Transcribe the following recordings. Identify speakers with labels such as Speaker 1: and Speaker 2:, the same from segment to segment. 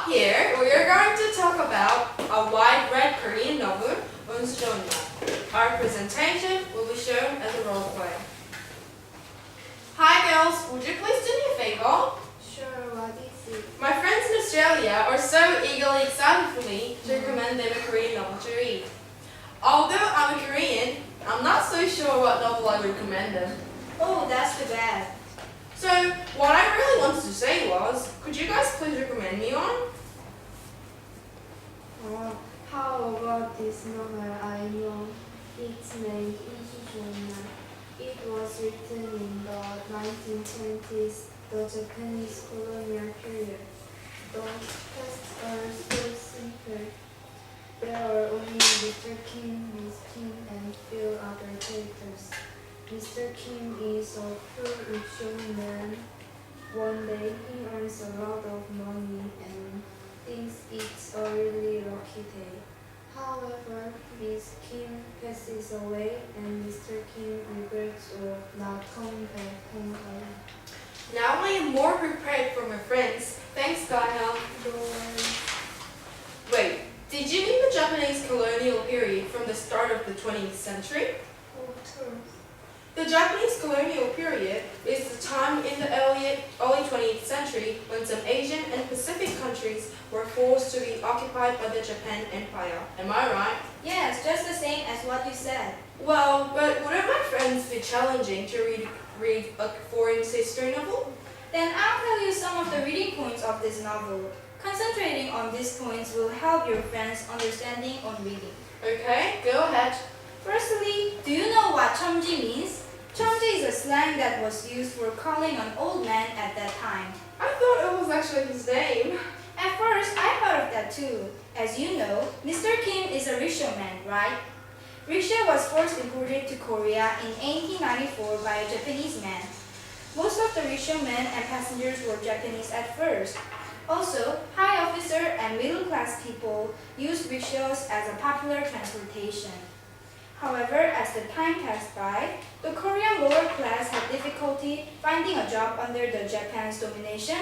Speaker 1: Here, we are going to talk about a wide-read Korean novel, Unsujeonna. Our presentation will be shown as a role play. Hi girls, would you please do me a favor?
Speaker 2: Sure, what is it?
Speaker 1: My friends in Australia are so eagerly excited for me to recommend them a Korean novel to read. Although I'm a Korean, I'm not so sure what novel I would recommend them.
Speaker 2: Oh, that's too bad.
Speaker 1: So, what I really wanted to say was, could you guys please recommend me one?
Speaker 2: How about this novel I know? It's named Unsujeonna. It was written in the 1920s, the Japanese colonial period. The texts are so simple. There are only Mr. Kim, Miss Kim, and few other characters. Mr. Kim is a poor rich man. One day he earns a lot of money and thinks it's a really lucky day. However, Miss Kim passes away and Mr. Kim regrets of not coming back home alone.
Speaker 1: Now I am more prepared for my friends. Thanks, Gaia. Wait, did you mean the Japanese colonial period from the start of the 20th century? The Japanese colonial period is the time in the early 20th century when some Asian and Pacific countries were forced to be occupied by the Japan Empire. Am I right?
Speaker 2: Yes, just the same as what you said.
Speaker 1: Well, but wouldn't my friends be challenging to read a foreign history novel?
Speaker 2: Then I'll tell you some of the reading points of this novel. Concentrating on these points will help your friends' understanding on reading.
Speaker 1: Okay, go ahead.
Speaker 2: Firstly, do you know what chomji means? Chomji is a slang that was used for calling an old man at that time.
Speaker 1: I thought it was actually his name.
Speaker 2: At first, I thought of that too. As you know, Mr. Kim is a rickshaw man, right? Rickshaw was first imported to Korea in 1894 by a Japanese man. Most of the rickshaw men and passengers were Japanese at first. Also, high officer and middle-class people used rickshaws as a popular transportation. However, as the time passed by, the Korean lower class had difficulty finding a job under the Japan's domination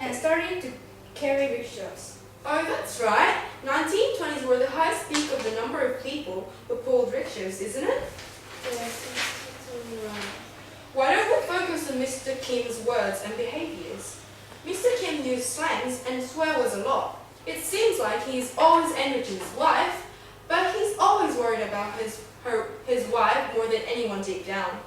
Speaker 2: and started to carry rickshaws.
Speaker 1: Oh, that's right. 1920s were the highest peak of the number of people who pulled rickshaws, isn't it?
Speaker 2: Yes, that's totally right.
Speaker 1: Why don't we focus on Mr. Kim's words and behaviors? Mr. Kim used slangs and swear was a lot. It seems like he's always angry to his wife, but he's always worried about his wife more than anyone deep down.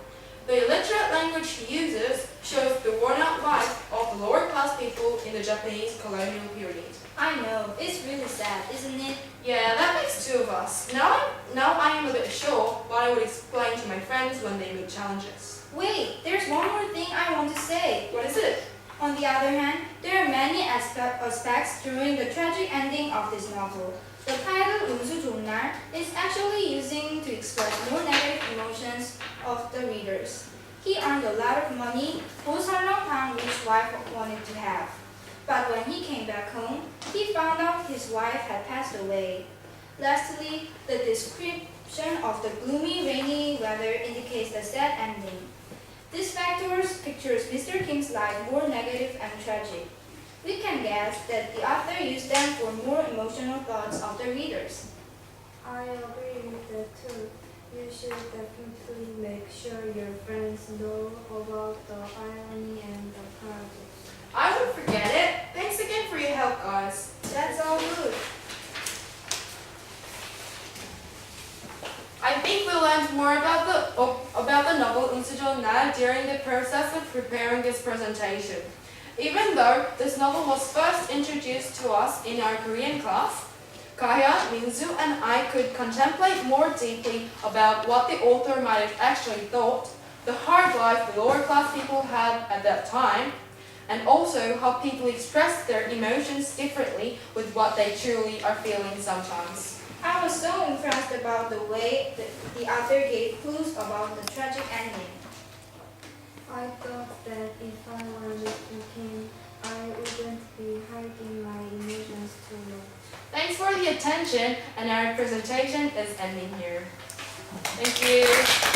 Speaker 1: The illiterate language he uses shows the worn-out life of the lower-class people in the Japanese colonial period.
Speaker 2: I know, it's really sad, isn't it?
Speaker 1: Yeah, that makes two of us. Now I am a bit sure what I would explain to my friends when they meet challenges.
Speaker 2: Wait, there's one more thing I want to say.
Speaker 1: What is it?
Speaker 2: On the other hand, there are many aspects during the tragic ending of this novel. The title Unsujeonna is actually using to express more negative emotions of the readers. He earned a lot of money, Ho Sarlong which wife wanted to have. But when he came back home, he found out his wife had passed away. Lastly, the description of the gloomy, rainy weather indicates the sad ending. These factors pictures Mr. Kim's life more negative and tragic. We can guess that the author used them for more emotional thoughts of the readers. I agree with that too. You should definitely make sure your friends know about the irony and the paradox.
Speaker 1: I won't forget it. Thanks again for your help, guys.
Speaker 2: That's all good.
Speaker 1: I think we learned more about the novel Unsujeonna during the process of preparing this presentation. Even though this novel was first introduced to us in our Korean class, Kaya, Minzu, and I could contemplate more deeply about what the author might have actually thought, the hard life the lower class people had at that time, and also how people express their emotions differently with what they truly are feeling sometimes.
Speaker 2: I was so impressed about the way the author gave clues about the tragic ending. I thought that if I were Mr. Kim, I wouldn't be hiding my emotions too much.
Speaker 1: Thanks for the attention, and our presentation is ending here. Thank you.